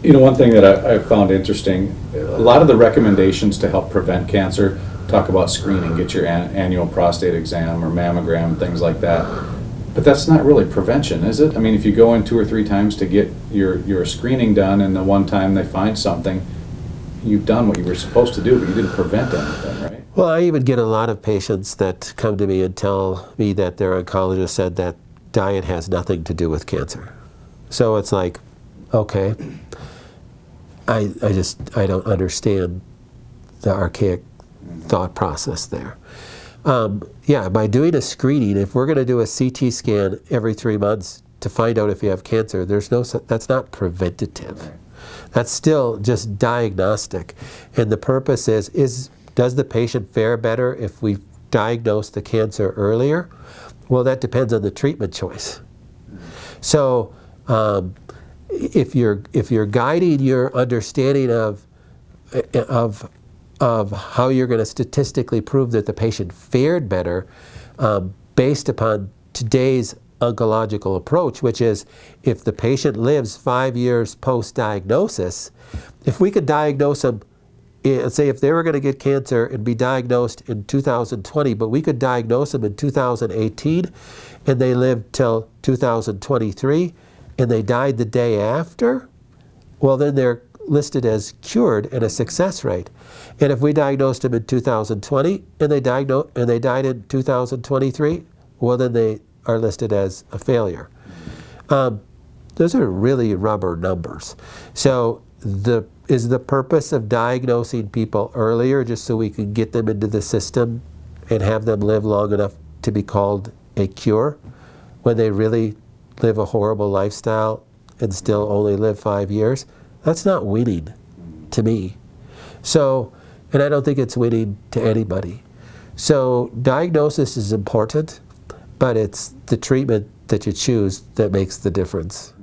You know, one thing that I found interesting, a lot of the recommendations to help prevent cancer talk about screening, get your annual prostate exam or mammogram, things like that. But that's not really prevention, is it? I mean, if you go in 2 or 3 times to get your screening done, and the one time they find something, you've done what you were supposed to do, but you didn't prevent anything, right? Well, I even get a lot of patients that come to me and tell me that their oncologist said that diet has nothing to do with cancer. So it's like, okay, I don't understand the archaic thought process there. Yeah, by doing a screening, if we're going to do a CT scan every 3 months to find out if you have cancer, that's not preventative. That's still just diagnostic. And the purpose is does the patient fare better if we diagnose the cancer earlier? Well, that depends on the treatment choice. So if you're guiding your understanding of how you're going to statistically prove that the patient fared better based upon today's oncological approach, which is if the patient lives 5 years post-diagnosis, if we could diagnose them, say if they were going to get cancer and be diagnosed in 2020, but we could diagnose them in 2018 and they lived till 2023 and they died the day after, well then they're listed as cured and a success rate. And if we diagnosed them in 2020 and they died in 2023, well then they are listed as a failure. Those are really rubber numbers. So is the purpose of diagnosing people earlier just so we can get them into the system and have them live long enough to be called a cure when they really live a horrible lifestyle and still only live 5 years? That's not winning to me. So, and I don't think it's winning to anybody. So diagnosis is important, but it's the treatment that you choose that makes the difference.